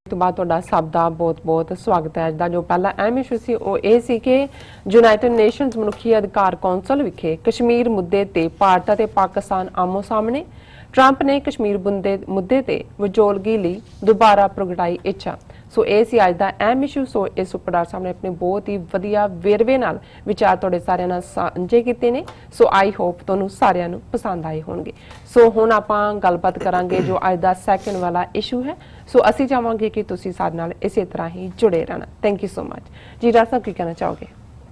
तो बाद तुहाडा सब दा बहुत बहुत स्वागत है। अज दा जो पहला अहम इशू सी वो ये सी कि यूनाइटेड नेशनस मनुखी अधिकार कौंसल विखे कश्मीर मुद्दे ते भारत ते पाकिस्तान आमो सामने। ट्रंप ने कश्मीर मुद्दे ते विचोलगी लई दोबारा प्रगटाई इच्छा। सो ये सी अज दा अहम इशू। सो इस उपर डॉक्टर साहब ने अपने बहुत ही वधिया वेरवे नाल विचार तुहाडे सारिआं नाल साझे कीते ने। सो आई होप तुहानूं सारिआं नूं पसंद आए होणगे। सो हुण आपां गलबात करांगे जो अज दा सैकेंड वाला इशू है। सो असीं चाहांगे कि तुसीं साडे नाल इसे तरह ही जुड़े रहना। थैंक यू सो मच जी। डॉक्टर साहब की कहना चाहोगे?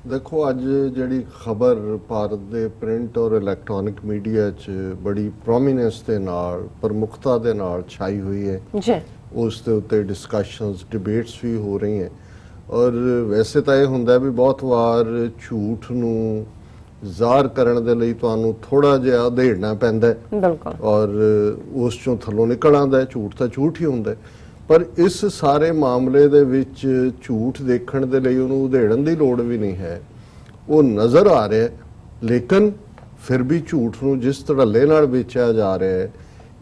देखो अज जी खबर भारत के प्रिंट और इलैक्ट्रॉनिक मीडिया च बड़ी प्रोमीनेंस के नाल प्रमुखता के नाल छाई हुई है जी। उसके उत्ते डिस्कशनस डिबेट्स भी हो रही हैं और वैसे तो यह होंदा भी बहुत बार झूठ नूं ਜ਼ਾਹਰ ਕਰਨ ਦੇ ਲਈ ਤੁਹਾਨੂੰ ਥੋੜਾ ਜਿਹਾ ਉਧੇੜਨਾ ਪੈਂਦਾ ਹੈ ਔਰ ਉਸ ਚੋਂ ਥੱਲੋਂ ਨਿਕਲ ਆਉਂਦਾ ਹੈ। ਝੂਠ ਤਾਂ ਝੂਠ ਹੀ ਹੁੰਦਾ ਪਰ ਇਸ ਸਾਰੇ ਮਾਮਲੇ ਦੇ ਵਿੱਚ ਝੂਠ ਦੇਖਣ ਦੇ ਲਈ ਉਹਨੂੰ ਉਧੇੜਨ ਦੀ ਲੋੜ ਵੀ ਨਹੀਂ ਹੈ। ਉਹ ਨਜ਼ਰ ਆ ਰਿਹਾ ਲੇਕਿਨ ਫਿਰ ਵੀ ਝੂਠ ਨੂੰ ਜਿਸ ਧੜੱਲੇ ਨਾਲ ਵੇਚਿਆ ਜਾ ਰਿਹਾ ਹੈ।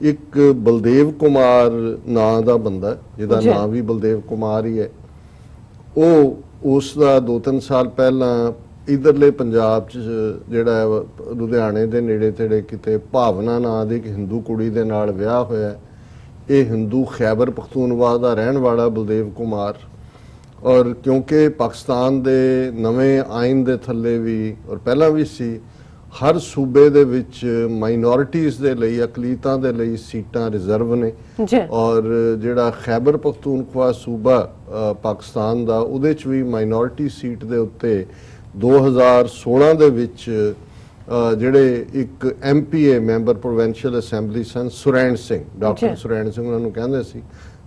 ਇੱਕ ਬਲਦੇਵ ਕੁਮਾਰ ਨਾਂ ਦਾ ਬੰਦਾ ਜਿਹਦਾ ਨਾਂ ਵੀ ਬਲਦੇਵ ਕੁਮਾਰ ਹੀ ਹੈ, ਉਹ ਉਸ ਦਾ 2-3 ਸਾਲ ਪਹਿਲਾਂ इधरले पंजाब जिहड़ा लुधियाने के नेड़े तेड़े किते भावना नां दी एक हिंदू कुड़ी दे नाल विआह होया। ये हिंदू खैबर पख्तूनवा दा रहण वाला बलदेव कुमार और क्योंकि पाकिस्तान दे नवें आइन दे थल्ले भी और पहला भी सी हर सूबे दे विच माइनॉरिटीज़ दे लई अकलीतां दे लई सीटां रिजर्व ने और जिहड़ा खैबर पख्तूनख्वा सूबा पाकिस्तान दा उहदे च भी माइनॉरिटी सीट दे उत्ते 2016 ਦੇ ਵਿੱਚ ਜਿਹੜੇ ਇੱਕ MPA ਮੈਂਬਰ ਪ੍ਰੋਵਿੰਸ਼ੀਅਲ ਅਸੈਂਬਲੀ ਸਨ ਸੁਰੈਣ ਸਿੰਘ, ਡਾਕਟਰ ਸੁਰੈਣ ਸਿੰਘ ਉਹਨਾਂ ਨੂੰ ਕਹਿੰਦੇ ਸੀ,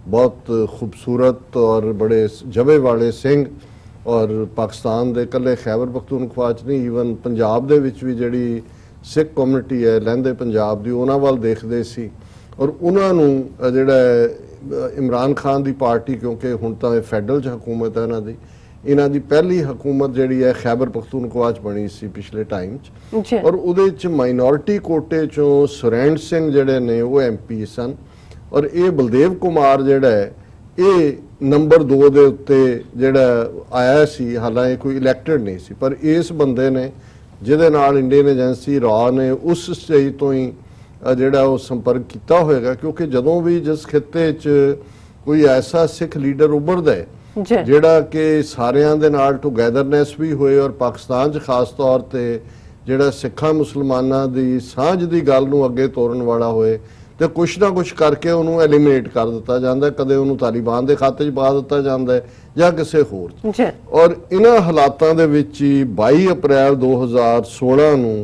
ਬਹੁਤ ਖੂਬਸੂਰਤ ਔਰ ਬੜੇ ਜਵੇ ਵਾਲੇ ਸਿੰਘ ਔਰ ਪਾਕਿਸਤਾਨ ਦੇ ਇਕੱਲੇ ਖੈਬਰ ਪਖਤੂਨਖਵਾ 'ਚ ਨਹੀਂ ਈਵਨ ਪੰਜਾਬ ਦੇ ਵਿੱਚ ਵੀ ਜਿਹੜੀ ਸਿੱਖ ਕਮਿਊਨਿਟੀ ਹੈ ਲਹਿੰਦੇ ਪੰਜਾਬ ਦੀ ਉਹਨਾਂ ਵੱਲ ਦੇਖਦੇ ਸੀ ਔਰ ਉਹਨਾਂ ਨੂੰ ਜਿਹੜਾ ਇਮਰਾਨ ਖਾਨ ਦੀ ਪਾਰਟੀ ਕਿਉਂਕਿ ਹੁਣ ਤਾਂ ਇਹ ਫੈਡਰਲ 'ਚ ਹਕੂਮਤ ਹੈ ਇਹਨਾਂ ਦੀ इन्हां दी पहली हुकूमत जिहड़ी है खैबर पख्तूनख्वा च बनी सी पिछले टाइम च और उहदे च माइनॉरिटी कोटे चों सुरैण सिंह जिहड़े ने वो MP सन और ये बलदेव कुमार जिहड़ा है ये नंबर 2 दे उत्ते जिहड़ा आया सी। हालांकि कोई इलैक्टेड नहीं सी पर इस बंदे ने जिहदे नाल इंडियन एजेंसी रॉ ने उस स्टेज तो ही जिहड़ा वो संपर्क किया होएगा क्योंकि जदों भी जिस खित्ते च कोई ऐसा सिख लीडर उभरदा है ਜਿਹੜਾ ਕਿ ਸਾਰਿਆਂ ਦੇ ਨਾਲ ਟੂਗੈਦਰਨੈਸ ਵੀ ਹੋਏ ਔਰ ਪਾਕਿਸਤਾਨ 'ਚ ਖਾਸ ਤੌਰ 'ਤੇ ਜਿਹੜਾ ਸਿੱਖਾਂ ਮੁਸਲਮਾਨਾਂ ਦੀ ਸਾਂਝ ਦੀ ਗੱਲ ਨੂੰ ਅੱਗੇ ਤੋਰਨ ਵਾਲਾ ਹੋਏ ਤੇ ਕੁਛ ਨਾ ਕੁਛ ਕਰਕੇ ਉਹਨੂੰ ਐਲੀਮੀਨੇਟ ਕਰ ਦਿੱਤਾ ਜਾਂਦਾ, ਕਦੇ ਉਹਨੂੰ ਤਾਲਿਬਾਨ ਦੇ ਖਾਤੇ 'ਚ ਪਾ ਦਿੱਤਾ ਜਾਂਦਾ ਜਾਂ ਕਿਸੇ ਹੋਰ 'ਚ। ਔਰ ਇਹਨਾਂ ਹਾਲਾਤਾਂ ਦੇ ਵਿੱਚ ਹੀ 22 ਅਪ੍ਰੈਲ 2016 ਨੂੰ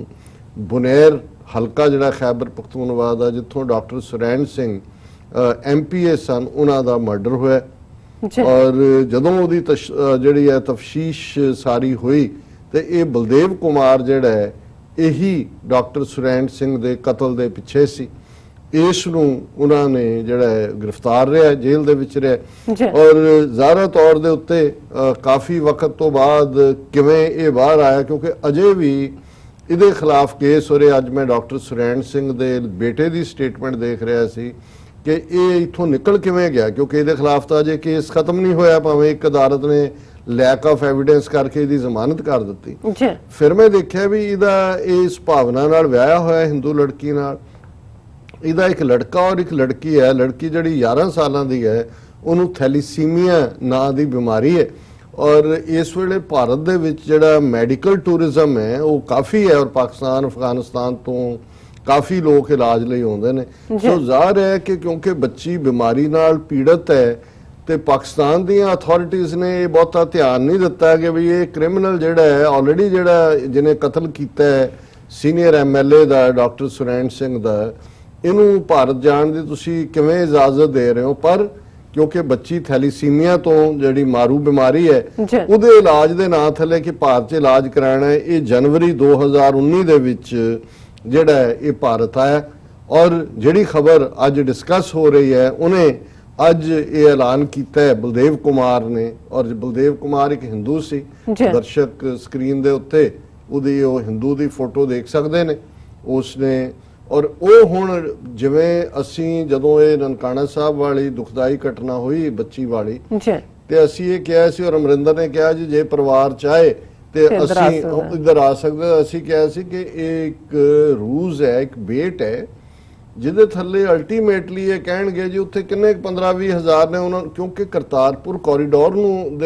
ਬੁਨੇਰ ਹਲਕਾ ਜਿਹੜਾ ਖੈਬਰ ਪਖਤੂਨਖਵਾ ਦਾ ਜਿੱਥੋਂ ਡਾਕਟਰ ਸੁਰੈਣ ਸਿੰਘ MPA ਸਨ ਉਹਨਾਂ ਦਾ ਮਰਡਰ ਹੋਇਆ और जदों उहदी जिहड़ी है तफशीश सारी हुई तो ये बलदेव कुमार जिहड़ा है यही डॉक्टर सुरैण सिंह दे कतल दे पिछे सी। इस नूं उन्हां ने जिहड़ा है गिरफ्तार रहा जेल दे विच रहा और ज़ाहिर तौर दे उत्ते काफ़ी वक्त तो बाद किवें ये बाहर आया क्योंकि अजे भी इहदे खिलाफ केस हो रहे। अज मैं डॉक्टर सुरैण सिंह दे बेटे दी स्टेटमेंट देख रहा सी कि ये इत्थों निकल किवें गया क्योंकि ये खिलाफ तो अजे केस खत्म नहीं होया, भावें एक अदालत ने लैक ऑफ एविडेंस करके इसकी जमानत कर दी। फिर मैं देखा भी इहदा इस भावना नाल विआहिया होया हिंदू लड़की नाल, इहदा एक लड़का और एक लड़की है। लड़की जिहड़ी 11 सालां दी है उहनूं थैलीसीमिया नां दी बीमारी है और इस वेले भारत दे विच जिहड़ा मैडिकल टूरिज्म है वो काफ़ी है और पाकिस्तान अफगानिस्तान तो काफ़ी लोग इलाज लिए आते हैं। सो ज़ाहिर है कि क्योंकि बच्ची बीमारी नाल पीड़ित है तो पाकिस्तान दी अथॉरिटीज़ ने बहुता ध्यान नहीं दिता कि भी ये क्रिमिनल जिहड़ा है ऑलरेडी जिहड़ा जिन्हें कतल किया है सीनियर MLA दा डॉक्टर सुरैण सिंह दा इनू भारत जाण दी तुसीं किवें इजाजत दे रहे हो। पर क्योंकि बच्ची थैलीसीमिया तो जिहड़ी मारू बीमारी है उहदे इलाज दे नां थल्ले कि भारत च इलाज कराना है, ये जनवरी 2019 दे विच जिहड़ा है ये भारत आया और जिहड़ी खबर अज डिस्कस हो रही है उन्हें अज ये ऐलान किया है बलदेव कुमार ने। और बलदेव कुमार एक हिंदू सी, दर्शक स्क्रीन दे उत्ते उहदी हिंदू दी फोटो देख सकते हैं उसने ਔਰ ਉਹ ਹੁਣ ਜਿਵੇਂ ਅਸੀਂ ਜਦੋਂ ਇਹ ਨਨਕਾਣਾ ਸਾਹਿਬ ਵਾਲੀ ਦੁਖਦਾਈ ਘਟਨਾ ਹੋਈ ਬੱਚੀ ਵਾਲੀ ਤੇ ਅਸੀਂ ਇਹ ਕਿਹਾ ਸੀ ਔਰ ਅਮਰਿੰਦਰ ਨੇ ਕਿਹਾ ਜੀ ਜੇ ਪਰਿਵਾਰ ਚਾਹੇ ਤੇ ਅਸੀਂ ਇੱਧਰ ਆ ਸਕਦੇ। ਅਸੀਂ ਕਿਹਾ ਸੀ ਕਿ ਇਹ ਇੱਕ ਰੂਜ਼ ਹੈ, ਇੱਕ ਬੇਟ ਹੈ ਜਿਹਦੇ ਥੱਲੇ ਅਲਟੀਮੇਟਲੀ ਇਹ ਕਹਿਣਗੇ ਜੀ ਉੱਥੇ ਕਿੰਨੇ 15-20 ਹਜ਼ਾਰ ਨੇ ਉਹਨਾਂ, ਕਿਉਂਕਿ ਕਰਤਾਰਪੁਰ ਕੋਰੀਡੋਰ ਨੂੰ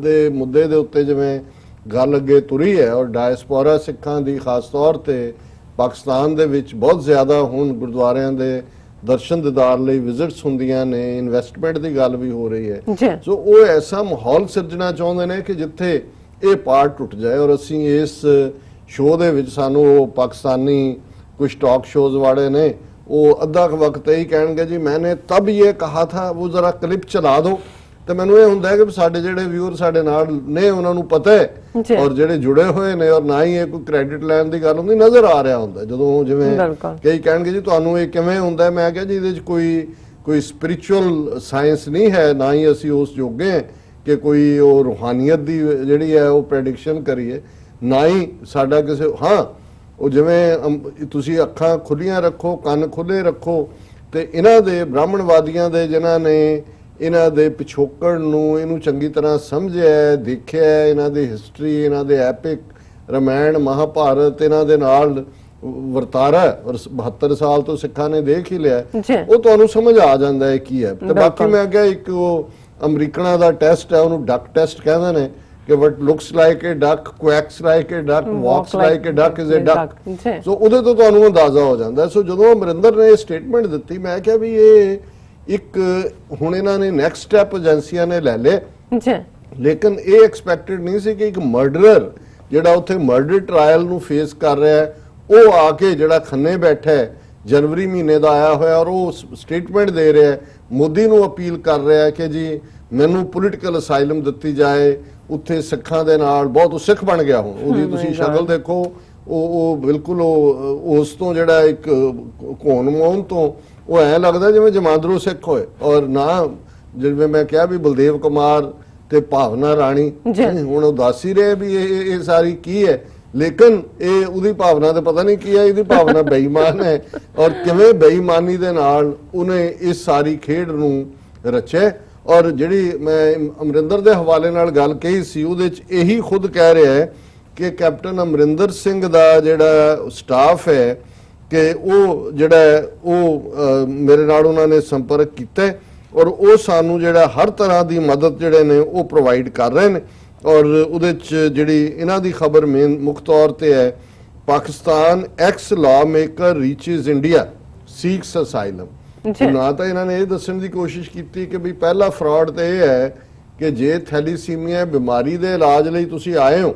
ਦੇ ਮੁੱਦੇ ਦੇ ਉੱਤੇ ਜਿਵੇਂ ਗੱਲ ਅੱਗੇ ਤੁਰੀ ਹੈ ਔਰ ਡਾਇਸਪੋਰਾ ਸਿੱਖਾਂ ਦੀ ਖਾਸ ਤੌਰ ਤੇ ਪਾਕਿਸਤਾਨ ਦੇ ਵਿੱਚ ਬਹੁਤ ਜ਼ਿਆਦਾ ਹੁਣ ਗੁਰਦੁਆਰਿਆਂ ਦੇ ਦਰਸ਼ਨ ਦੀਦਾਰ ਲਈ ਵਿਜ਼ਿਟਸ ਹੁੰਦੀਆਂ ਨੇ, ਇਨਵੈਸਟਮੈਂਟ ਦੀ ਗੱਲ ਵੀ ਹੋ ਰਹੀ ਹੈ। ਸੋ ਉਹ ਐਸਾ ਮਾਹੌਲ ਸਿਰਜਣਾ ਚਾਹੁੰਦੇ ਨੇ ਕਿ ਜਿੱਥੇ ਇਹ ਪਾਰਟ ਟੁੱਟ ਜਾਏ। ਔਰ ਅਸੀਂ ਇਸ ਸ਼ੋਅ ਦੇ ਵਿੱਚ ਸਾਨੂੰ ਉਹ ਪਾਕਿਸਤਾਨੀ ਕੁਝ ਟਾਕ ਸ਼ੋਜ਼ ਵਾਲੇ ਨੇ ਉਹ ਅੱਧਾ ਵਕਤ ਇਹੀ ਕਹਿਣਗੇ ਜੀ ਮੈਨੇ ਤਬ ਇਹ ਕਹਾ ਥਾ, ਉਹ ਜ਼ਰਾ ਕਲਿੱਪ ਚਲਾ ਦਿਓ। ਤੇ ਮੈਨੂੰ ਇਹ ਹੁੰਦਾ ਹੈ ਕਿ ਸਾਡੇ ਜਿਹੜੇ ਵਿਊਅਰ ਸਾਡੇ ਨਾਲ ਨੇ ਉਹਨਾਂ ਨੂੰ ਪਤਾ ਹੈ ਔਰ ਜਿਹੜੇ ਜੁੜੇ ਹੋਏ ਨੇ ਔਰ ਨਾ ਹੀ ਇਹ ਕੋਈ ਕ੍ਰੈਡਿਟ ਲੈਣ ਦੀ ਗੱਲ ਹੁੰਦੀ, ਨਜ਼ਰ ਆ ਰਿਹਾ ਹੁੰਦਾ ਜਦੋਂ ਜਿਵੇਂ ਕਈ ਕਹਿਣਗੇ ਜੀ ਤੁਹਾਨੂੰ ਇਹ ਕਿਵੇਂ ਹੁੰਦਾ। ਮੈਂ ਕਿਹਾ ਜੀ ਇਹਦੇ 'ਚ ਕੋਈ ਸਪਿਰਿਚੁਅਲ ਸਾਇੰਸ ਨਹੀਂ ਹੈ, ਨਾ ਹੀ ਅਸੀਂ ਉਸ ਜੋਗੇ ਹਾਂ ਕਿ ਕੋਈ ਉਹ ਰੂਹਾਨੀਅਤ ਦੀ ਜਿਹੜੀ ਹੈ ਉਹ ਪ੍ਰੈਡਿਕਸ਼ਨ ਕਰੀਏ, ਨਾ ਹੀ ਸਾਡਾ ਕਿਸੇ ਉਹ ਜਿਵੇਂ ਤੁਸੀਂ ਅੱਖਾਂ ਖੁੱਲੀਆਂ ਰੱਖੋ, ਕੰਨ ਖੁੱਲੇ ਰੱਖੋ ਤੇ ਇਹਨਾਂ ਦੇ ਬ੍ਰਾਹਮਣਵਾਦੀਆਂ ਦੇ ਜਿਨ੍ਹਾਂ ਨੇ ਇਹਨਾਂ ਦੇ ਪਿਛੋਕੜ ਨੂੰ ਇਹਨੂੰ ਚੰਗੀ ਤਰ੍ਹਾਂ ਸਮਝਿਆ, ਦੇਖਿਆ, ਇਹਨਾਂ ਦੀ ਹਿਸਟਰੀ, ਇਹਨਾਂ ਦੇ ਐਪਿਕ ਰਾਮਾਇਣ ਮਹਾਭਾਰਤ ਇਹਨਾਂ ਦੇ ਨਾਲ ਵਰਤਾਰਾ ਔਰ 72 ਸਾਲ ਤੋਂ ਸਿੱਖਾਂ ਨੇ ਦੇਖ ਹੀ ਲਿਆ, ਉਹ ਤੁਹਾਨੂੰ ਸਮਝ ਆ ਜਾਂਦਾ ਹੈ ਕੀ ਹੈ। ਤੇ ਬਾਕੀ ਮੈਂ ਕਿਹਾ ਇੱਕ ਉਹ ਅਮਰੀਕਨਾਂ ਦਾ ਟੈਸਟ ਹੈ, ਉਹਨੂੰ ਡਕ ਟੈਸਟ ਕਹਿੰਦੇ ਨੇ ਕਿ what looks like a duck, quacks like a duck, walks like a duck is a duck। ਸੋ ਉਹਦੇ ਤੋਂ ਤੁਹਾਨੂੰ ਅੰਦਾਜ਼ਾ ਹੋ ਜਾਂਦਾ। ਸੋ ਜਦੋਂ ਅਮਰਿੰਦਰ ਨੇ ਇਹ ਸਟੇਟਮੈਂਟ ਦਿੱਤੀ ਮੈਂ ਕਿਹਾ ਵੀ ਇਹ ਇੱਕ ਹੁਣ ਇਹਨਾਂ ਨੇ ਨੈਕਸਟ ਸਟੈਪ ਏਜੰਸੀਆਂ ਨੇ ਲੈ ਲਏ, ਲੇਕਿਨ ਇਹ ਐਕਸਪੈਕਟਡ ਨਹੀਂ ਸੀ ਕਿ ਇੱਕ ਮਰਡਰਰ ਜਿਹੜਾ ਉੱਥੇ ਮਰਡਰ ਟ੍ਰਾਇਲ ਨੂੰ ਫੇਸ ਕਰ ਰਿਹਾ ਹੈ ਉਹ ਆ ਕੇ ਜਿਹੜਾ ਖੰਨੇ ਬੈਠਾ ਹੈ ਜਨਵਰੀ ਮਹੀਨੇ ਦਾ ਆਇਆ ਹੋਇਆ ਔਰ ਉਹ ਸਟੇਟਮੈਂਟ ਦੇ ਰਿਹਾ ਹੈ, ਮੋਦੀ ਨੂੰ ਅਪੀਲ ਕਰ ਰਿਹਾ ਹੈ ਕਿ ਜੀ ਮੈਨੂੰ ਪੋਲੀਟੀਕਲ ਅਸਾਈਲਮ ਦਿੱਤੀ ਜਾਏ। ਉੱਥੇ ਸਿੱਖਾਂ ਦੇ ਨਾਲ ਬਹੁਤ ਸਿੱਖ ਬਣ ਗਿਆ ਹੁਣ, ਉਹਦੀ ਤੁਸੀਂ ਸ਼ਕਲ ਦੇਖੋ, ਉਹ ਬਿਲਕੁਲ ਉਸ ਤੋਂ ਜਿਹੜਾ ਇੱਕ ਕੋਨ ਮੌਨ ਤੋਂ ਉਹ ਐ ਲੱਗਦਾ ਜਿਵੇਂ ਜਮਾਂਦਰੂ ਸਿੱਖ ਹੋਏ। ਔਰ ਨਾ ਜਿਵੇਂ ਮੈਂ ਕਿਹਾ ਵੀ ਬਲਦੇਵ ਕੁਮਾਰ ਤੇ ਭਾਵਨਾ ਰਾਣੀ ਹੁਣ ਉਹ ਦੱਸ ਹੀ ਰਹੇ ਵੀ ਇਹ ਸਾਰੀ ਕੀ ਹੈ, ਲੇਕਿਨ ਇਹ ਉਹਦੀ ਭਾਵਨਾ ਤੇ ਪਤਾ ਨਹੀਂ ਕੀ ਹੈ, ਇਹਦੀ ਭਾਵਨਾ ਬੇਈਮਾਨ ਹੈ ਔਰ ਕਿਵੇਂ ਬੇਈਮਾਨੀ ਦੇ ਨਾਲ ਉਹਨੇ ਇਸ ਸਾਰੀ ਖੇਡ ਨੂੰ ਰਚਿਆ। ਔਰ ਜਿਹੜੀ ਮੈਂ ਅਮਰਿੰਦਰ ਦੇ ਹਵਾਲੇ ਨਾਲ ਗੱਲ ਕਹੀ ਸੀ ਉਹਦੇ 'ਚ ਇਹੀ ਖੁਦ ਕਹਿ ਰਿਹਾ ਹੈ ਕਿ ਕੈਪਟਨ ਅਮਰਿੰਦਰ ਸਿੰਘ ਦਾ ਜਿਹੜਾ ਸਟਾਫ ਹੈ ਕਿ ਉਹ ਜਿਹੜਾ ਉਹ ਮੇਰੇ ਨਾਲ ਉਹਨਾਂ ਨੇ ਸੰਪਰਕ ਕੀਤਾ ਔਰ ਉਹ ਸਾਨੂੰ ਜਿਹੜਾ ਹਰ ਤਰ੍ਹਾਂ ਦੀ ਮਦਦ ਜਿਹੜੇ ਨੇ ਉਹ ਪ੍ਰੋਵਾਈਡ ਕਰ ਰਹੇ ਨੇ। ਔਰ ਉਹਦੇ 'ਚ ਜਿਹੜੀ ਇਹਨਾਂ ਦੀ ਖਬਰ ਮੇਨ ਮੁੱਖ ਤੌਰ ਤੇ ਹੈ ਪਾਕਿਸਤਾਨ ਐਕਸ ਲਾ ਮੇਕਰ ਰੀਚਿਸ ਇੰਡੀਆ ਸੀਕਸ ਅਸਾਈਲਮ। ਨਾ ਤਾਂ ਇਹਨਾਂ ਨੇ ਇਹ ਦੱਸਣ ਦੀ ਕੋਸ਼ਿਸ਼ ਕੀਤੀ ਕਿ ਵੀ ਪਹਿਲਾ ਫਰਾਡ ਤੇ ਇਹ ਹੈ ਕਿ ਜੇ ਥੈਲੀਸੀਮੀਆ ਬਿਮਾਰੀ ਦੇ ਇਲਾਜ ਲਈ ਤੁਸੀਂ ਆਏ ਹੋ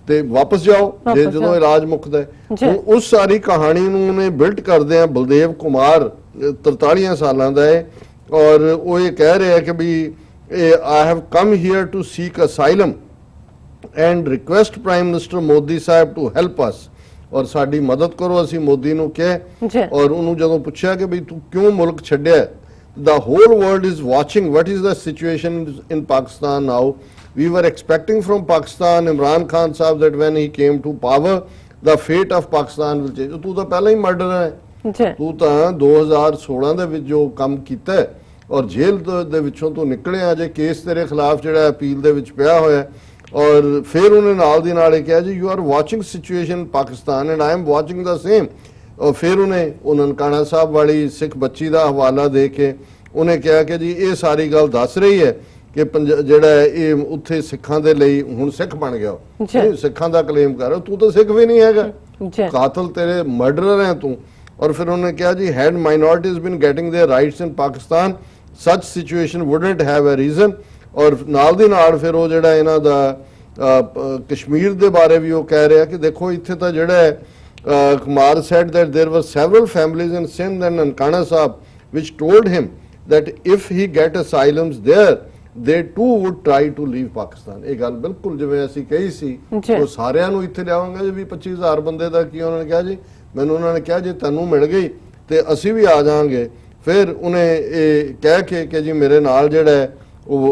ਤੇ ਵਾਪਸ ਜਾਓ ਜੇ ਜਦੋਂ ਇਲਾਜ ਮੁੱਕਦਾ ਹੈ। ਉਸ ਸਾਰੀ ਕਹਾਣੀ ਨੂੰ ਉਹਨੇ ਬਿਲਡ ਕਰਦੇ ਆ। ਬਲਦੇਵ ਕੁਮਾਰ 43 ਸਾਲਾਂ ਦਾ ਹੈ ਔਰ ਉਹ ਇਹ ਕਹਿ ਰਿਹਾ ਕਿ ਵੀ I have come here to seek asylum and request Prime Minister Modi Sahib to help us ਔਰ ਸਾਡੀ ਮਦਦ ਕਰੋ। ਅਸੀਂ ਮੋਦੀ ਨੂੰ ਕਿਹਾ ਔਰ ਉਹਨੂੰ ਜਦੋਂ ਪੁੱਛਿਆ ਕਿ ਵੀ ਤੂੰ ਕਿਉਂ ਮੁਲਕ ਛੱਡਿਆ, the whole world is watching what is the situation in Pakistan now. We were expecting from Pakistan Imran Khan Sahib that when he came to power the fate of Pakistan will change। ਤੂੰ ਤਾਂ ਪਹਿਲਾਂ ਹੀ murder ਹੈ, ਤੂੰ ਤਾਂ 2016 ਦੇ ਵਿੱਚ ਜੋ ਕੰਮ ਕੀਤਾ ਔਰ ਜੇਲ੍ਹ ਦੇ ਵਿੱਚੋਂ ਤੂੰ ਨਿਕਲਿਆ, ਜੇ ਕੇਸ ਤੇਰੇ ਖਿਲਾਫ ਜਿਹੜਾ ਅਪੀਲ ਦੇ ਵਿੱਚ ਪਿਆ ਹੋਇਆ। ਔਰ ਫਿਰ ਉਹਨੇ ਨਾਲ ਦੀ ਨਾਲ ਇਹ ਕਿਹਾ ਜੀ you are watching situation Pakistan and I am watching the same. ਔਰ ਫਿਰ ਉਹਨੇ ਉਹ ਨਨਕਾਣਾ ਸਾਹਿਬ ਵਾਲੀ ਸਿੱਖ ਬੱਚੀ ਦਾ ਹਵਾਲਾ ਦੇ ਕੇ ਉਹਨੇ ਕਿਹਾ ਕਿ ਜੀ ਇਹ ਸਾਰੀ ਗੱਲ ਦੱਸ ਰਹੀ ਹੈ ਕਿ ਜਿਹੜਾ ਇਹ ਉੱਥੇ ਸਿੱਖਾਂ ਦੇ ਲਈ ਹੁਣ ਸਿੱਖ ਬਣ ਗਿਆ, ਸਿੱਖਾਂ ਦਾ ਕਲੇਮ ਕਰ ਰਿਹਾ, ਤੂੰ ਤਾਂ ਸਿੱਖ ਵੀ ਨਹੀਂ ਹੈਗਾ, ਕਾਤਲ ਤੇਰੇ ਮਰਡਰਰ ਹੈ ਤੂੰ। ਔਰ ਫਿਰ ਉਹਨੇ ਕਿਹਾ ਜੀ had minorities been getting their rights in Pakistan such situation wouldn't have a reason। ਔਰ ਨਾਲ ਦੀ ਨਾਲ ਫਿਰ ਉਹ ਜਿਹੜਾ ਇਹਨਾਂ ਦਾ ਕਸ਼ਮੀਰ ਦੇ ਬਾਰੇ ਵੀ ਉਹ ਕਹਿ ਰਿਹਾ ਕਿ ਦੇਖੋ ਇੱਥੇ ਤਾਂ ਜਿਹੜਾ ਹੈ Kumar said that there were several families in Sindh and Nankana Sahib which told him that if he get asylums there they too would try to leave Pakistan। ਇਹ ਗੱਲ ਬਿਲਕੁਲ ਜਿਵੇਂ ਅਸੀਂ ਕਹੀ ਸੀ ਉਹ ਸਾਰਿਆਂ ਨੂੰ ਇੱਥੇ ਲਿਆਵਾਂਗੇ ਜੀ ਵੀ 25000 ਬੰਦੇ ਦਾ ਕੀ ਉਹਨਾਂ ਨੇ ਕਿਹਾ ਜੀ ਮੈਨੂੰ ਉਹਨਾਂ ਨੇ ਕਿਹਾ ਜੇ ਤੈਨੂੰ ਮਿਲ ਗਈ ਤੇ ਅਸੀਂ ਵੀ ਆ ਜਾਾਂਗੇ। ਫਿਰ ਉਹਨੇ ਇਹ ਕਹਿ ਕੇ ਕਿ ਜੀ ਮੇਰੇ ਨਾਲ ਜਿਹੜਾ ਉਹ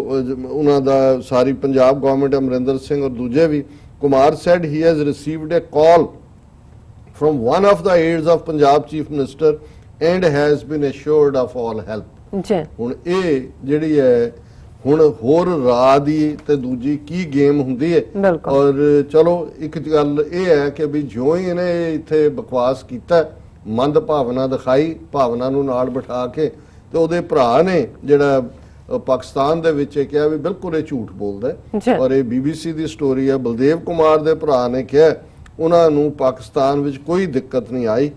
ਉਹਨਾਂ ਦਾ ਸਾਰੀ ਪੰਜਾਬ ਗਵਰਨਮੈਂਟ ਅਮਰਿੰਦਰ ਸਿੰਘ ਔਰ ਦੂਜੇ ਵੀ Kumar said he has received a call from one of the aides of Punjab Chief Minister and has been assured of all help। ਜੀ ਹੁਣ ਇਹ ਜਿਹੜੀ ਹੈ ਹੁਣ ਹੋਰ ਰਾਹ ਦੀ ਤੇ ਦੂਜੀ ਕੀ ਗੇਮ ਹੁੰਦੀ ਹੈ। ਬਿਲਕੁਲ। ਔਰ ਚਲੋ ਇੱਕ ਗੱਲ ਇਹ ਹੈ ਕਿ ਵੀ ਜਿਉਂ ਹੀ ਇਹਨੇ ਇੱਥੇ ਬਕਵਾਸ ਕੀਤਾ, ਮੰਦ ਭਾਵਨਾ ਦਿਖਾਈ, ਭਾਵਨਾ ਨੂੰ ਨਾਲ ਬਿਠਾ ਕੇ, ਤੇ ਉਹਦੇ ਭਰਾ ਨੇ ਜਿਹੜਾ ਪਾਕਿਸਤਾਨ ਦੇ ਵਿੱਚ ਇਹ ਕਿਹਾ ਵੀ ਬਿਲਕੁਲ ਇਹ ਝੂਠ ਬੋਲਦਾ ਹੈ। ਔਰ ਇਹ BBC ਦੀ ਸਟੋਰੀ ਹੈ। ਬਲਦੇਵ ਕੁਮਾਰ ਦੇ ਭਰਾ ਨੇ ਕਿਹਾ ਉਹਨਾਂ ਨੂੰ ਪਾਕਿਸਤਾਨ ਵਿੱਚ ਕੋਈ ਦਿੱਕਤ ਨਹੀਂ ਆਈ,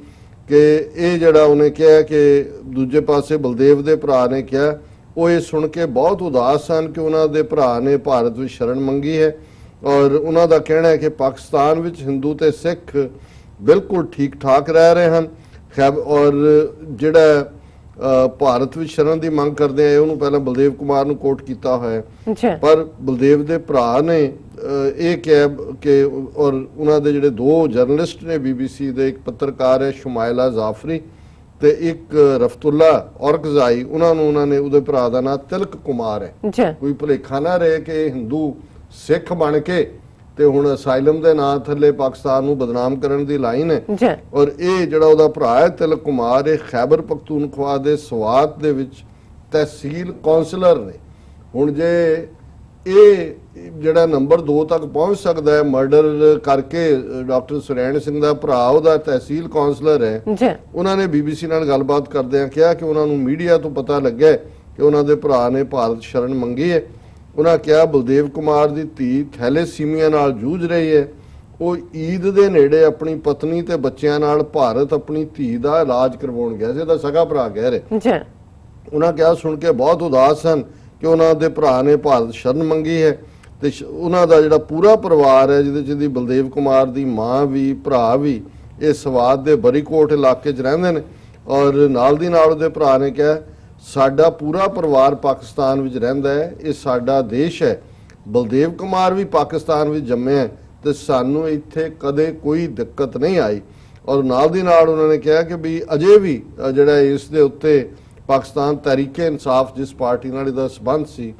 ਕਿ ਇਹ ਜਿਹੜਾ ਉਹਨੇ ਕਿਹਾ ਕਿ ਦੂਜੇ ਪਾਸੇ ਬਲਦੇਵ ਦੇ ਭਰਾ ਨੇ ਕਿਹਾ ਉਹ ਇਹ ਸੁਣ ਕੇ ਬਹੁਤ ਉਦਾਸ ਹਨ ਕਿ ਉਹਨਾਂ ਦੇ ਭਰਾ ਨੇ ਭਾਰਤ ਵਿੱਚ ਸ਼ਰਨ ਮੰਗੀ ਹੈ। ਔਰ ਉਹਨਾਂ ਦਾ ਕਹਿਣਾ ਹੈ ਕਿ ਪਾਕਿਸਤਾਨ ਵਿੱਚ ਹਿੰਦੂ ਤੇ ਸਿੱਖ ਬਿਲਕੁਲ ਠੀਕ ਠਾਕ ਰਹਿ ਰਹੇ ਹਨ। ਔਰ ਜਿਹੜਾ ਭਾਰਤ ਵਿੱਚ ਸ਼ਰਨ ਦੀ ਮੰਗ ਕਰਦੇ ਆ ਉਹਨੂੰ ਪਹਿਲਾਂ ਬਲਦੇਵ ਕੁਮਾਰ ਨੂੰ ਕੋਟ ਕੀਤਾ ਹੋਇਆ ਹੈ, ਪਰ ਬਲਦੇਵ ਦੇ ਭਰਾ ਨੇ ਇਹ ਕਿਹਾ ਕਿ ਔਰ ਉਹਨਾਂ ਦੇ ਜਿਹੜੇ ਦੋ ਜਰਨਲਿਸਟ ਨੇ BBC ਦੇ, ਇੱਕ ਪੱਤਰਕਾਰ ਹੈ ਸ਼ਮਾਇਲਾ ਜਾਫਰੀ ਤੇ ਇੱਕ ਰਫਤੁੱਲਾ ਔਰਕਜ਼ਾਈ, ਉਹਨਾਂ ਨੇ ਉਹਦੇ ਭਰਾ ਦਾ ਨਾਮ ਤਿਲਕ ਕੁਮਾਰ ਹੈ। ਕੋਈ ਭੁਲੇਖਾ ਨਾ ਰਹੇ ਕਿ ਹਿੰਦੂ ਸਿੱਖ ਬਣ ਕੇ ਤੇ ਹੁਣ ਅਸਾਈਲਮ ਦੇ ਨਾਂ ਥੱਲੇ ਪਾਕਿਸਤਾਨ ਨੂੰ ਬਦਨਾਮ ਕਰਨ ਦੀ ਲਾਈਨ ਹੈ। ਔਰ ਇਹ ਜਿਹੜਾ ਉਹਦਾ ਭਰਾ ਹੈ ਤਿਲਕ ਕੁਮਾਰ, ਇਹ ਖੈਬਰ ਪਖਤੂਨਖਵਾ ਦੇ ਸਵਾਤ ਦੇ ਵਿੱਚ ਤਹਿਸੀਲ ਕੌਂਸਲਰ ਨੇ। ਹੁਣ ਜੇ ਇਹ ਜਿਹੜਾ ਨੰਬਰ 2 ਤੱਕ ਪਹੁੰਚ ਸਕਦਾ ਹੈ, ਮਰਡਰ ਕਰਕੇ ਡਾਕਟਰ ਸੁਰੈਣ ਸਿੰਘ ਦਾ ਭਰਾ ਉਹਦਾ ਤਹਿਸੀਲ ਕੌਂਸਲਰ ਹੈ। ਉਹਨਾਂ ਨੇ BBC ਨਾਲ ਗੱਲਬਾਤ ਕਰਦਿਆਂ ਕਿਹਾ ਕਿ ਉਹਨਾਂ ਨੂੰ ਮੀਡੀਆ ਤੋਂ ਪਤਾ ਲੱਗਿਆ ਕਿ ਉਹਨਾਂ ਦੇ ਭਰਾ ਨੇ ਭਾਰਤ ਸ਼ਰਨ ਮੰਗੀ ਹੈ। ਉਹਨਾਂ ਕਿਹਾ ਬਲਦੇਵ ਕੁਮਾਰ ਦੀ ਧੀ ਥੈਲੇਸੀਮੀਆ ਨਾਲ ਜੂਝ ਰਹੀ ਹੈ। ਉਹ ਈਦ ਦੇ ਨੇੜੇ ਆਪਣੀ ਪਤਨੀ ਤੇ ਬੱਚਿਆਂ ਨਾਲ ਭਾਰਤ ਆਪਣੀ ਧੀ ਦਾ ਇਲਾਜ ਕਰਵਾਉਣ ਗਿਆ ਸੀ। ਇਹਦਾ ਸਗਾ ਭਰਾ ਕਹਿ ਰਹੇ। ਉਹਨਾਂ ਕਿਹਾ ਸੁਣ ਕੇ ਬਹੁਤ ਉਦਾਸ ਹਨ ਕਿ ਉਹਨਾਂ ਦੇ ਭਰਾ ਨੇ ਭਾਰਤ ਸ਼ਰਨ ਮੰਗੀ ਹੈ, ਤੇ ਉਹਨਾਂ ਦਾ ਜਿਹੜਾ ਪੂਰਾ ਪਰਿਵਾਰ ਹੈ ਜਿਹਦੀ ਬਲਦੇਵ ਕੁਮਾਰ ਦੀ ਮਾਂ ਵੀ ਭਰਾ ਵੀ ਇਹ ਸਵਾਤ ਦੇ ਬਰੀਕੋਟ ਇਲਾਕੇ 'ਚ ਰਹਿੰਦੇ ਨੇ। ਔਰ ਨਾਲ ਦੀ ਨਾਲ ਉਹਦੇ ਭਰਾ ਨੇ ਕਿਹਾ ਸਾਡਾ ਪੂਰਾ ਪਰਿਵਾਰ ਪਾਕਿਸਤਾਨ ਵਿੱਚ ਰਹਿੰਦਾ ਹੈ, ਇਹ ਸਾਡਾ ਦੇਸ਼ ਹੈ। ਬਲਦੇਵ ਕੁਮਾਰ ਵੀ ਪਾਕਿਸਤਾਨ ਵਿੱਚ ਜੰਮਿਆ ਹੈ ਤੇ ਸਾਨੂੰ ਇੱਥੇ ਕਦੇ ਕੋਈ ਦਿੱਕਤ ਨਹੀਂ ਆਈ। ਔਰ ਨਾਲ ਦੀ ਨਾਲ ਉਹਨਾਂ ਨੇ ਕਿਹਾ ਕਿ ਵੀ ਅਜੇ ਵੀ ਜਿਹੜਾ ਇਸ ਦੇ ਉੱਤੇ ਪਾਕਿਸਤਾਨ ਤਹਿਰੀਕੇ ਇਨਸਾਫ ਜਿਸ ਪਾਰਟੀ ਨਾਲ ਇਹਦਾ ਸਬੰਧ ਸੀ,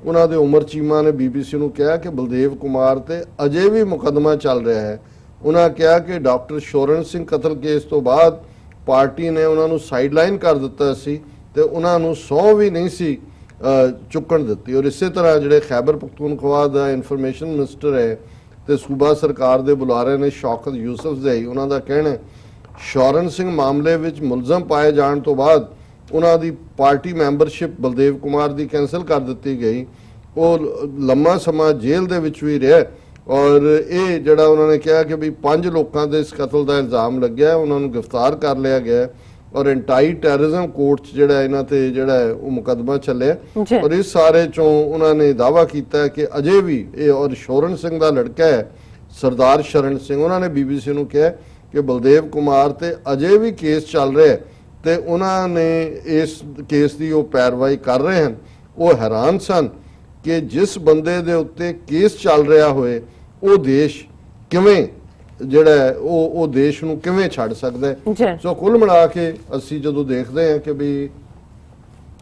ਉਹਨਾਂ ਦੇ ਉਮਰ ਚੀਮਾ ਨੇ BBC ਨੂੰ ਕਿਹਾ ਕਿ ਬਲਦੇਵ ਕੁਮਾਰ ਤੇ ਅਜੇ ਵੀ ਮੁਕੱਦਮਾ ਚੱਲ ਰਿਹਾ ਹੈ। ਉਹਨਾਂ ਕਿਹਾ ਕਿ ਡਾਕਟਰ ਸ਼ੋਰਨ ਸਿੰਘ ਕਤਲ ਕੇਸ ਤੋਂ ਬਾਅਦ ਪਾਰਟੀ ਨੇ ਉਹਨਾਂ ਨੂੰ ਸਾਈਡਲਾਈਨ ਕਰ ਦਿੱਤਾ ਸੀ ਤੇ ਉਹਨਾਂ ਨੂੰ ਸਹੁੰ ਵੀ ਨਹੀਂ ਸੀ ਚੁੱਕਣ ਦਿੱਤੀ। ਔਰ ਇਸੇ ਤਰ੍ਹਾਂ ਜਿਹੜੇ ਖੈਬਰ ਪਖਤੂਨਖਵਾ ਦਾ ਇਨਫੋਰਮੇਸ਼ਨ ਮਿਨਿਸਟਰ ਹੈ ਤੇ ਸੂਬਾ ਸਰਕਾਰ ਦੇ ਬੁਲਾਰੇ ਨੇ ਸ਼ੌਕਤ ਯੂਸਫਜ਼ਈ, ਉਹਨਾਂ ਦਾ ਕਹਿਣਾ ਸ਼ੌਰਨ ਸਿੰਘ ਮਾਮਲੇ ਵਿੱਚ ਮੁਲਜ਼ਮ ਪਾਏ ਜਾਣ ਤੋਂ ਬਾਅਦ ਉਹਨਾਂ ਦੀ ਪਾਰਟੀ ਮੈਂਬਰਸ਼ਿਪ ਬਲਦੇਵ ਕੁਮਾਰ ਦੀ ਕੈਂਸਲ ਕਰ ਦਿੱਤੀ ਗਈ। ਉਹ ਲੰਮਾ ਸਮਾਂ ਜੇਲ੍ਹ ਦੇ ਵਿੱਚ ਵੀ ਰਿਹਾ। ਔਰ ਇਹ ਜਿਹੜਾ ਉਹਨਾਂ ਨੇ ਕਿਹਾ ਕਿ ਵੀ 5 ਲੋਕਾਂ ਦੇ ਇਸ ਕਤਲ ਦਾ ਇਲਜ਼ਾਮ ਲੱਗਿਆ, ਉਹਨਾਂ ਨੂੰ ਗ੍ਰਿਫਤਾਰ ਕਰ ਲਿਆ ਗਿਆ। ਔਰ ਐਂਟੀ ਟੈਰਰਿਜ਼ਮ ਕੋਰਟ 'ਚ ਜਿਹੜਾ ਇਹਨਾਂ ਤੇ ਜਿਹੜਾ ਉਹ ਮੁਕੱਦਮਾ ਚੱਲਿਆ। ਔਰ ਇਸ ਸਾਰੇ ਚੋਂ ਉਹਨਾਂ ਨੇ ਦਾਅਵਾ ਕੀਤਾ ਕਿ ਅਜੇ ਵੀ ਇਹ ਔਰ ਸ਼ੋਰਨ ਸਿੰਘ ਦਾ ਲੜਕਾ ਹੈ ਸਰਦਾਰ ਸ਼ਰਨ ਸਿੰਘ, ਉਹਨਾਂ ਨੇ BBC ਨੂੰ ਕਿਹਾ ਕਿ ਬਲਦੇਵ ਕੁਮਾਰ ਤੇ ਅਜੇ ਵੀ ਕੇਸ ਚੱਲ ਰਿਹਾ ਤੇ ਉਹਨਾਂ ਨੇ ਇਸ ਕੇਸ ਦੀ ਉਹ ਪੈਰਵਾਈ ਕਰ ਰਹੇ ਹਨ। ਉਹ ਹੈਰਾਨ ਸਨ ਕਿ ਜਿਸ ਬੰਦੇ ਦੇ ਉੱਤੇ ਕੇਸ ਚੱਲ ਰਿਹਾ ਹੋਏ ਉਹ ਦੇਸ਼ ਕਿਵੇਂ ਜਿਹੜਾ ਉਹ ਦੇਸ਼ ਨੂੰ ਕਿਵੇਂ ਛੱਡ ਸਕਦਾ ਹੈ। ਸੋ ਕੁੱਲ ਮਿਲਾ ਕੇ ਅਸੀਂ ਜਦੋਂ ਦੇਖਦੇ ਹਾਂ ਕਿ ਵੀ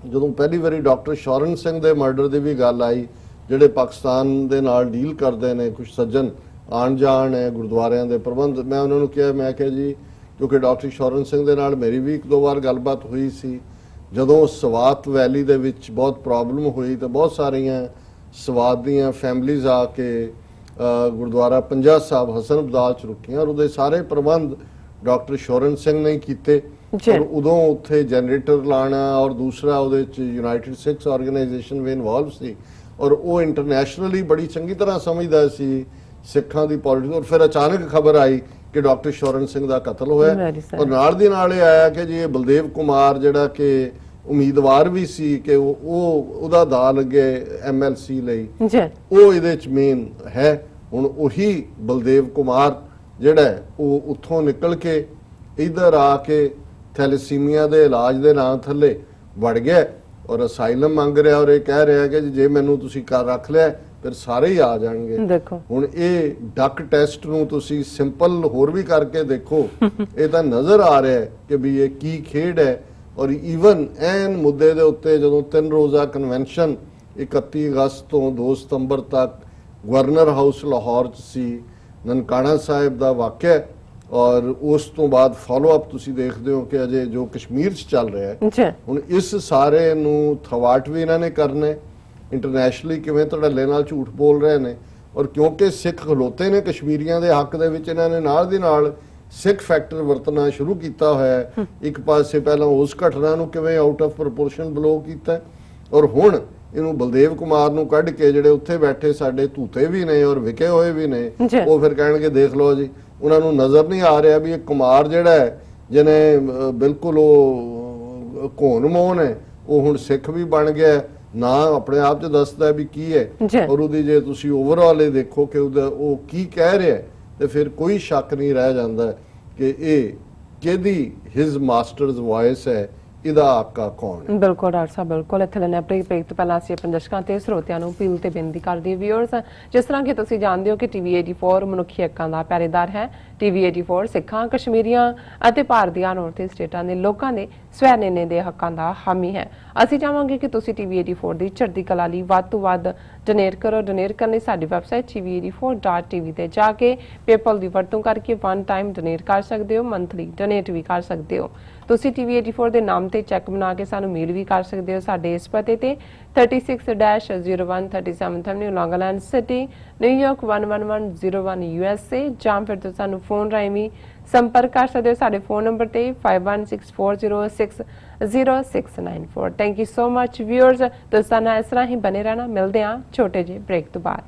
ਜਦੋਂ ਪਹਿਲੀ ਵਾਰੀ ਡਾਕਟਰ ਸ਼ੌਰਨ ਸਿੰਘ ਦੇ ਮਰਡਰ ਦੀ ਵੀ ਗੱਲ ਆਈ, ਜਿਹੜੇ ਪਾਕਿਸਤਾਨ ਦੇ ਨਾਲ ਡੀਲ ਕਰਦੇ ਨੇ ਕੁਝ ਸੱਜਣ ਆਣ ਜਾਣ ਹੈ ਗੁਰਦੁਆਰਿਆਂ ਦੇ ਪ੍ਰਬੰਧ, ਮੈਂ ਉਹਨਾਂ ਨੂੰ ਕਿਹਾ, ਮੈਂ ਕਿਹਾ ਜੀ ਕਿਉਂਕਿ ਡਾਕਟਰ ਸ਼ੌਰਨ ਸਿੰਘ ਦੇ ਨਾਲ ਮੇਰੀ ਵੀ 1-2 ਵਾਰ ਗੱਲਬਾਤ ਹੋਈ ਸੀ ਜਦੋਂ ਸਵਾਤ ਵੈਲੀ ਦੇ ਵਿੱਚ ਬਹੁਤ ਪ੍ਰੋਬਲਮ ਹੋਈ ਤੇ ਬਹੁਤ ਸਾਰੀਆਂ ਸਵਾਤ ਦੀਆਂ ਫੈਮਲੀਜ਼ ਆ ਕੇ ਗੁਰਦੁਆਰਾ ਪੰਜਾ ਸਾਹਿਬ ਹਸਨ ਅਬਦਾਲ 'ਚ ਰੁਕੀਆਂ ਔਰ ਉਹਦੇ ਸਾਰੇ ਪ੍ਰਬੰਧ ਡਾਕਟਰ ਸ਼ੌਰਨ ਸਿੰਘ ਨੇ ਕੀਤੇ। ਔਰ ਉਦੋਂ ਉੱਥੇ ਜਨਰੇਟਰ ਲਾਣਾ ਔਰ ਦੂਸਰਾ ਉਹਦੇ 'ਚ ਯੂਨਾਈਟਿਡ ਸਿੱਖਸ ਆਰਗੇਨਾਈਜੇਸ਼ਨ ਵੀ ਇਨਵੋਲਵ ਸੀ ਔਰ ਉਹ ਇੰਟਰਨੈਸ਼ਨਲੀ ਬੜੀ ਚੰਗੀ ਤਰ੍ਹਾਂ ਸਮਝਦਾ ਸੀ ਸਿੱਖਾਂ ਦੀ ਪੋਲਿਟਿਕਸ। ਔਰ ਫਿਰ ਅਚਾਨਕ ਖਬਰ ਆਈ ਕਿ ਡਾਕਟਰ ਸ਼ੌਰਨ ਸਿੰਘ ਦਾ ਕਤਲ ਹੋਇਆ ਔਰ ਨਾਲ ਦੀ ਨਾਲ ਇਹ ਆਇਆ ਕਿ ਜੀ ਇਹ ਬਲਦੇਵ ਕੁਮਾਰ ਜਿਹੜਾ ਕਿ ਉਮੀਦਵਾਰ ਵੀ ਸੀ ਕਿ ਉਹਦਾ ਦਾ ਲੱਗੇ MLC ਲਈ, ਉਹ ਇਹਦੇ ਚ ਮੇਨ ਹੈ। ਹੁਣ ਉਹੀ ਬਲਦੇਵ ਕੁਮਾਰ ਜਿਹੜਾ ਉਹ ਉੱਥੋਂ ਨਿਕਲ ਕੇ ਇਧਰ ਆ ਕੇ ਥੈਲੇਸੀਮੀਆ ਦੇ ਇਲਾਜ ਦੇ ਨਾਂ ਥੱਲੇ ਵੜ ਗਿਆ ਔਰ ਅਸਾਈਲਮ ਮੰਗ ਰਿਹਾ ਔਰ ਇਹ ਕਹਿ ਰਿਹਾ ਕਿ ਜੇ ਮੈਨੂੰ ਤੁਸੀਂ ਕਰ ਰੱਖ ਲਿਆ ਫਿਰ ਸਾਰੇ ਹੀ ਆ ਜਾਣਗੇ। ਹੁਣ ਇਹ ਡਕ ਟੈਸਟ ਨੂੰ ਤੁਸੀਂ ਸਿੰਪਲ ਹੋਰ ਵੀ ਕਰਕੇ ਦੇਖੋ, ਇਹ ਤਾਂ ਨਜ਼ਰ ਆ ਰਿਹਾ ਹੈ ਕਿ ਵੀ ਇਹ ਕੀ ਖੇਡ ਹੈ। ਔਰ ਈਵਨ ਐਨ ਮੁੱਦੇ ਦੇ ਉੱਤੇ ਜਦੋਂ 3 ਰੋਜ਼ਾ ਕਨਵੈਨਸ਼ਨ 31 ਅਗਸਤ ਤੋਂ 2 ਸਤੰਬਰ ਤੱਕ ਗਵਰਨਰ ਹਾਊਸ ਲਾਹੌਰ 'ਚ ਸੀ, ਨਨਕਾਣਾ ਸਾਹਿਬ ਦਾ ਵਾਕਿਆ ਔਰ ਉਸ ਤੋਂ ਬਾਅਦ ਫਾਲੋ ਅਪ ਤੁਸੀਂ ਦੇਖਦੇ ਹੋ ਕਿ ਅਜੇ ਜੋ ਕਸ਼ਮੀਰ 'ਚ ਚੱਲ ਰਿਹਾ ਹੈ ਜੀ ਹੁਣ ਇਸ ਸਾਰੇ ਨੂੰ ਥਵਾਟ ਵੀ ਇਹਨਾਂ ਨੇ ਕਰਨਾ ਹੈ ਇੰਟਰਨੈਸ਼ਨਲੀ ਕਿਵੇਂ ਧੜੱਲੇ ਨਾਲ ਝੂਠ ਬੋਲ ਰਹੇ ਨੇ ਔਰ ਕਿਉਂਕਿ ਸਿੱਖ ਖਲੋਤੇ ਨੇ ਕਸ਼ਮੀਰੀਆਂ ਦੇ ਹੱਕ ਦੇ ਵਿੱਚ ਇਹਨਾਂ ਨੇ ਨਾਲ ਦੀ ਨਾਲ ਸਿੱਖ ਫੈਕਟਰ ਵਰਤਣਾ ਸ਼ੁਰੂ ਕੀਤਾ ਹੋਇਆ ਹੈ ਇੱਕ ਪਾਸੇ ਪਹਿਲਾਂ ਉਸ ਘਟਨਾ ਨੂੰ ਕਿਵੇਂ ਆਊਟ ਆਫ ਪ੍ਰੋਪੋਰਸ਼ਨ ਬਲੋ ਕੀਤਾ ਔਰ ਹੁਣ ਇਹਨੂੰ ਬਲਦੇਵ ਕੁਮਾਰ ਨੂੰ ਕੱਢ ਕੇ ਜਿਹੜੇ ਉੱਥੇ ਬੈਠੇ ਸਾਡੇ ਧੂਤੇ ਵੀ ਨੇ ਔਰ ਵਿਕੇ ਹੋਏ ਵੀ ਨੇ ਉਹ ਫਿਰ ਕਹਿਣਗੇ ਦੇਖ ਲਓ ਜੀ ਉਹਨਾਂ ਨੂੰ ਨਜ਼ਰ ਨਹੀਂ ਆ ਰਿਹਾ ਵੀ ਇਹ ਕੁਮਾਰ ਜਿਹੜਾ ਹੈ ਜਿਹਨੇ ਬਿਲਕੁਲ ਉਹ ਘੋਣ ਮੋਹਨ ਹੈ ਉਹ ਹੁਣ ਸਿੱਖ ਵੀ ਬਣ ਗਿਆ ਨਾ ਆਪਣੇ ਆਪ 'ਚ ਦੱਸਦਾ ਵੀ ਕੀ ਹੈ ਔਰ ਉਹਦੀ ਜੇ ਤੁਸੀਂ ਓਵਰਆਲ ਇਹ ਦੇਖੋ ਕਿ ਉਹਦਾ ਉਹ ਕੀ ਕਹਿ ਰਿਹਾ ਤੇ ਫਿਰ ਕੋਈ ਸ਼ੱਕ ਨਹੀਂ ਰਹਿ ਜਾਂਦਾ ਕਿ ਇਹ ਕਿਹਦੀ ਹਿਸ ਮਾਸਟਰਸ ਵੌਇਸ ਹੈ ਇਹਦਾ ਆਕਾ ਕੌਣ ਹੈ ਬਿਲਕੁਲ ਡਾਕਟਰ ਸਾਹਿਬ ਬਿਲਕੁਲ ਇੱਥੇ ਲੈਣੇ ਆਪਣੀ ਬ੍ਰੇਕ ਤੋਂ ਪਹਿਲਾਂ ਅਸੀਂ ਆਪਣੇ ਦਰਸ਼ਕਾਂ ਤੇ ਸਰੋਤਿਆਂ ਨੂੰ ਅਪੀਲ ਤੇ ਬੇਨਤੀ ਕਰਦੇ ਵਿਊਅਰਸ ਜਿਸ ਤਰ੍ਹਾਂ ਕਿ ਤੁਸੀਂ ਜਾਣਦੇ ਹੋ ਕਿ ਟੀਵੀ 84 ਮਨੁੱਖੀ ਹੱਕਾਂ ਦਾ ਪਹਿਰੇਦਾਰ ਹੈ ਟੀਵੀ 84 ਸਿੱਖਾਂ ਕਸ਼ਮੀਰੀਆਂ ਅਤੇ ਭਾਰਤ ਦੀਆਂ ਨੌਰਥ ਸਟੇਟਾਂ ਦੇ ਲੋਕਾਂ ਦੇ ਸਵੈ ਨਿਰਣੇ ਦੇ ਹੱਕਾਂ ਦਾ ਹਾਮੀ ਹੈ ਅਸੀਂ ਚਾਹਾਂਗੇ ਕਿ ਤੁਸੀਂ ਟੀਵੀ 84 ਦੀ ਚੜ੍ਹਦੀ ਕਲਾ ਲਈ ਵੱਧ ਤੋਂ ਵੱਧ ਡੋਨੇਟ ਕਰੋ ਡੋਨੇਟ ਕਰਨ ਲਈ ਸਾਡੀ ਵੈਬਸਾਈਟ tv84.tv ਤੇ ਜਾ ਕੇ ਪੇਪਲ ਦੀ ਵਰਤੋਂ ਕਰਕੇ ਵਨ ਟਾਈਮ ਡੋਨੇਟ ਕਰ ਸਕਦੇ ਹੋ ਮੰਥਲੀ ਡੋਨੇਟ ਵੀ ਕਰ ਸਕਦੇ ਹੋ ਤੁਸੀਂ ਟੀਵੀ 84 ਦੇ ਨਾਮ ਤੇ ਚੈੱਕ ਬਣਾ ਕੇ ਸਾਨੂੰ ਮੇਲ ਵੀ ਕਰ ਸਕਦੇ ਹੋ ਸਾਡੇ ਇਸ ਪਤੇ ਤੇ 36-0137 ਐਵਨਿਊ ਲੌਂਗ ਆਈਲੈਂਡ ਸਿਟੀ ਨਿਊਯਾਰਕ 11101 USA ਜਾਂ ਫਿਰ ਤੁਸੀਂ ਸਾਨੂੰ ਫੋਨ ਰਾਹੀਂ ਵੀ ਸੰਪਰਕ ਕਰ ਸਕਦੇ ਹੋ ਸਾਡੇ ਫੋਨ ਨੰਬਰ ਤੇ 5164060694 thank you so much viewers ਦੋਸਤਾਨਾ ਇਸ ਤਰ੍ਹਾਂ ਹੀ ਬਨੇ ਰਹਿਣਾ ਮਿਲਦੇ ਹਾਂ ਛੋਟੇ ਜਿਹੇ ਬ੍ਰੇਕ ਤੋਂ ਬਾਅਦ